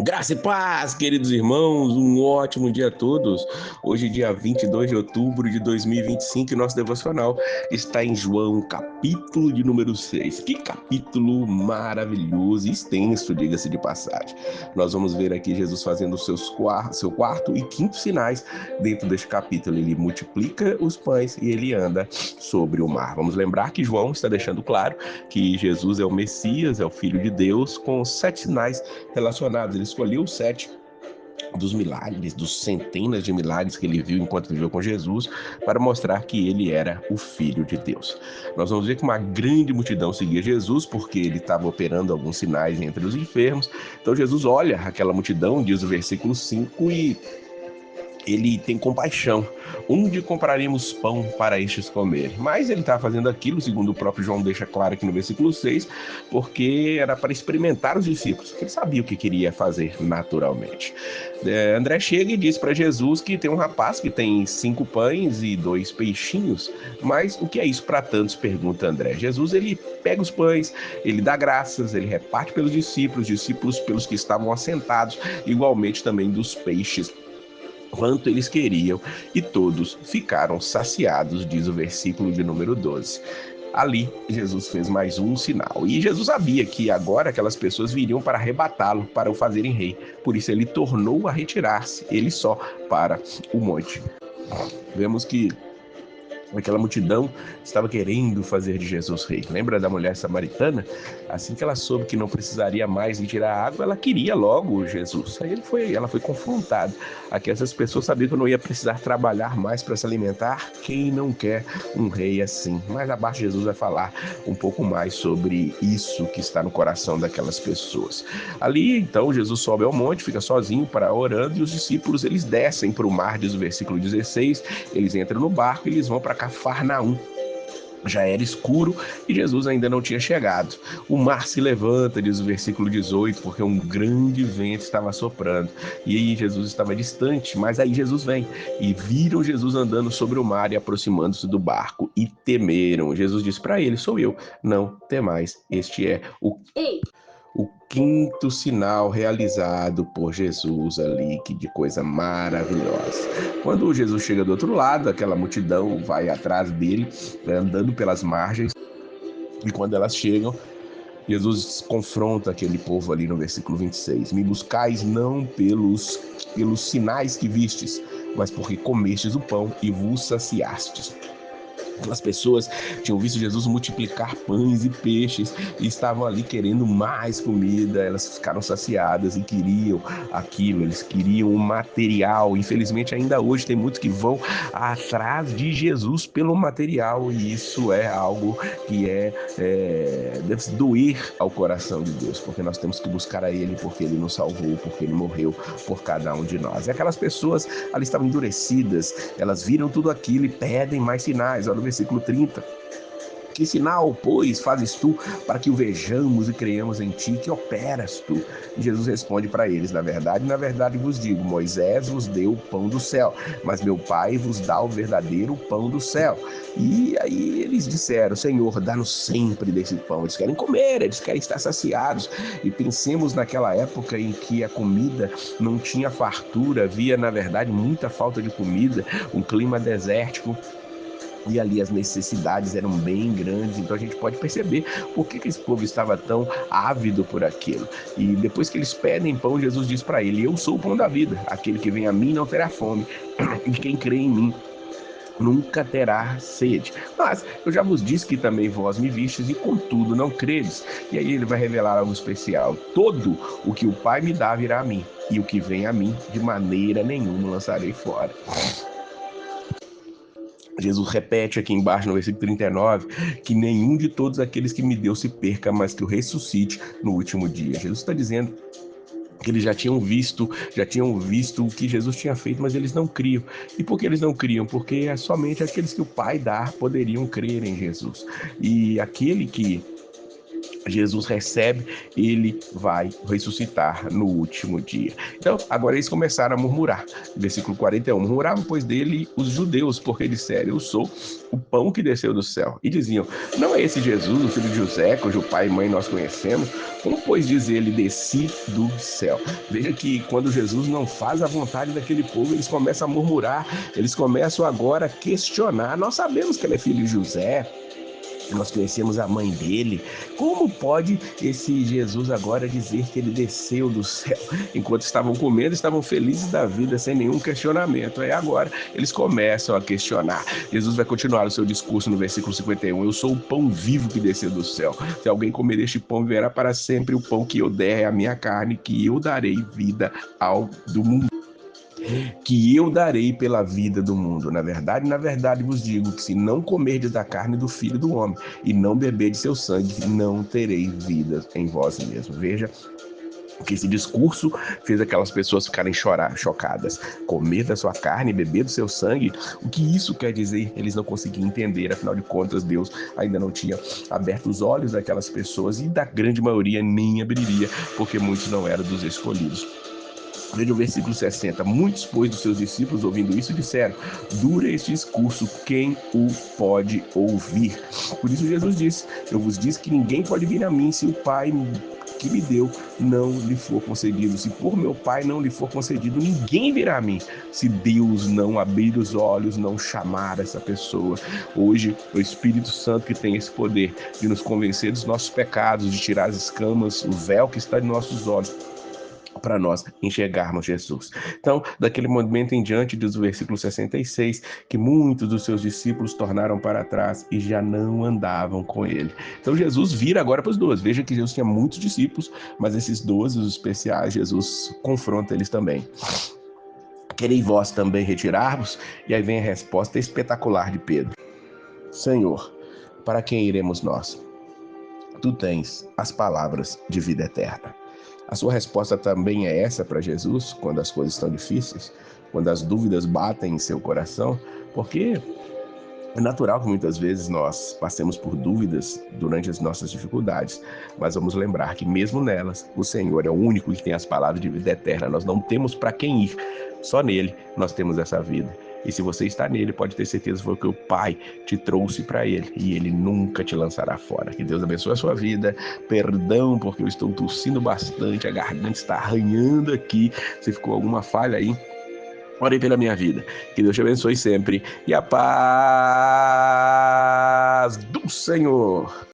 Graça e paz, queridos irmãos, um ótimo dia a todos. Hoje, dia 22 de outubro de 2025, e nosso devocional está em João, capítulo de número 6. Que capítulo maravilhoso e extenso, diga-se de passagem. Nós vamos ver aqui Jesus fazendo seu quarto e quinto sinais dentro deste capítulo. Ele multiplica os pães e ele anda sobre o mar. Vamos lembrar que João está deixando claro que Jesus é o Messias, é o Filho de Deus, com 7 sinais relacionados. Ele escolheu 7 dos milagres, dos centenas de milagres que ele viu enquanto viveu com Jesus, para mostrar que ele era o Filho de Deus. Nós vamos ver que uma grande multidão seguia Jesus, porque ele estava operando alguns sinais entre os enfermos. Então Jesus olha aquela multidão, diz o versículo 5, e ele tem compaixão. Onde compraríamos pão para estes comerem? Mas ele está fazendo aquilo, segundo o próprio João deixa claro aqui no versículo 6, porque era para experimentar os discípulos. Ele sabia o que queria fazer naturalmente. André chega e diz para Jesus que tem um rapaz que tem 5 pães e 2 peixinhos. Mas o que é isso para tantos? Pergunta André. Jesus, ele pega os pães, ele dá graças, ele reparte pelos discípulos pelos que estavam assentados, igualmente também dos peixes quanto eles queriam, e todos ficaram saciados, diz o versículo de número 12. Ali, Jesus fez mais um sinal. E Jesus sabia que agora aquelas pessoas viriam para arrebatá-lo, para o fazerem rei. Por isso ele tornou a retirar-se, ele só, para o monte. Vemos que aquela multidão estava querendo fazer de Jesus rei. Lembra da mulher samaritana? Assim que ela soube que não precisaria mais de tirar água, ela queria logo Jesus. Aí ela foi confrontada. Aqui essas pessoas sabiam que não ia precisar trabalhar mais para se alimentar. Quem não quer um rei assim? Mas abaixo Jesus vai falar um pouco mais sobre isso que está no coração daquelas pessoas. Ali, então, Jesus sobe ao monte, fica sozinho para orando, e os discípulos eles descem para o mar, diz o versículo 16. Eles entram no barco e eles vão para Cafarnaum. Já era escuro e Jesus ainda não tinha chegado. O mar se levanta, diz o versículo 18, porque um grande vento estava soprando. E aí Jesus estava distante, mas aí Jesus vem. E viram Jesus andando sobre o mar e aproximando-se do barco. E temeram. Jesus disse para eles: sou eu, não temais. Este é o quinto sinal realizado por Jesus ali, que de coisa maravilhosa. Quando Jesus chega do outro lado, aquela multidão vai atrás dele, andando pelas margens, e quando elas chegam, Jesus confronta aquele povo ali no versículo 26. Me buscais não pelos sinais que vistes, mas porque comestes o pão e vos saciastes. Aquelas pessoas tinham visto Jesus multiplicar pães e peixes e estavam ali querendo mais comida. Elas ficaram saciadas e queriam aquilo, eles queriam o material. Infelizmente, ainda hoje tem muitos que vão atrás de Jesus pelo material, e isso é algo que deve doer ao coração de Deus, porque nós temos que buscar a Ele, porque Ele nos salvou, porque Ele morreu por cada um de nós. E aquelas pessoas ali estavam endurecidas, elas viram tudo aquilo e pedem mais sinais. Olha o versículo 30. Que sinal, pois, fazes tu para que o vejamos e creiamos em ti? Que operas tu? E Jesus responde para eles: na verdade vos digo, Moisés vos deu o pão do céu, mas meu Pai vos dá o verdadeiro pão do céu. E aí eles disseram: Senhor, dá-nos sempre desse pão. Eles querem comer, eles querem estar saciados. E pensemos naquela época em que a comida não tinha fartura, havia, na verdade, muita falta de comida, um clima desértico, e ali as necessidades eram bem grandes. Então a gente pode perceber por que esse povo estava tão ávido por aquilo. E depois que eles pedem pão, Jesus diz para ele: eu sou o pão da vida, aquele que vem a mim não terá fome, e quem crê em mim nunca terá sede. Mas eu já vos disse que também vós me vistes e contudo não credes. E aí ele vai revelar algo especial: todo o que o Pai me dá virá a mim, e o que vem a mim de maneira nenhuma lançarei fora. Jesus repete aqui embaixo no versículo 39 que nenhum de todos aqueles que me deu se perca, mas que o ressuscite no último dia. Jesus está dizendo que eles já tinham visto o que Jesus tinha feito, mas eles não criam. E por que eles não criam? Porque é somente aqueles que o Pai dá poderiam crer em Jesus. E aquele que Jesus recebe, ele vai ressuscitar no último dia. Então, agora eles começaram a murmurar. Versículo 41. Murmuravam, pois, dele os judeus, porque disseram: eu sou o pão que desceu do céu. E diziam: não é esse Jesus, o filho de José, cujo pai e mãe nós conhecemos? Como, pois, diz ele: desci do céu? Veja que quando Jesus não faz a vontade daquele povo, eles começam a murmurar, eles começam agora a questionar. Nós sabemos que ele é filho de José, nós conhecemos a mãe dele. Como pode esse Jesus agora dizer que ele desceu do céu? Enquanto estavam comendo, estavam felizes da vida, sem nenhum questionamento. Aí agora eles começam a questionar. Jesus vai continuar o seu discurso no versículo 51. Eu sou o pão vivo que desceu do céu. Se alguém comer este pão, viverá para sempre. O pão que eu der é a minha carne, que eu darei vida ao do mundo, que eu darei pela vida do mundo. Na verdade vos digo que se não comerdes da carne do Filho do Homem e não beberdes seu sangue, não tereis vida em vós mesmos. Veja que esse discurso fez aquelas pessoas ficarem chocadas. Comer da sua carne e beber do seu sangue, o que isso quer dizer? Eles não conseguiam entender, afinal de contas, Deus ainda não tinha aberto os olhos daquelas pessoas e da grande maioria nem abriria, porque muitos não eram dos escolhidos. Veja o versículo 60. Muitos, pois, dos seus discípulos, ouvindo isso, disseram: dura este discurso, quem o pode ouvir? Por isso Jesus disse: eu vos disse que ninguém pode vir a mim se o Pai que me deu não lhe for concedido. Se por meu Pai não lhe for concedido, ninguém virá a mim. Se Deus não abrir os olhos, não chamar essa pessoa. Hoje, o Espírito Santo que tem esse poder de nos convencer dos nossos pecados, de tirar as escamas, o véu que está em nossos olhos, para nós enxergarmos Jesus. Então, daquele momento em diante, diz o versículo 66, que muitos dos seus discípulos tornaram para trás e já não andavam com ele. Então, Jesus vira agora para os 12. Veja que Jesus tinha muitos discípulos, mas esses 12, os especiais, Jesus confronta eles também. Querei vós também retirar-vos? E aí vem a resposta espetacular de Pedro: Senhor, para quem iremos nós? Tu tens as palavras de vida eterna. A sua resposta também é essa para Jesus, quando as coisas estão difíceis, quando as dúvidas batem em seu coração, porque é natural que muitas vezes nós passemos por dúvidas durante as nossas dificuldades, mas vamos lembrar que mesmo nelas, o Senhor é o único que tem as palavras de vida eterna. Nós não temos para quem ir, só nele nós temos essa vida. E se você está nele, pode ter certeza que foi o que o Pai te trouxe para ele, e ele nunca te lançará fora. Que Deus abençoe a sua vida. Perdão porque eu estou tossindo bastante, a garganta está arranhando aqui. Se ficou alguma falha aí, orem pela minha vida. Que Deus te abençoe sempre. E a paz do Senhor.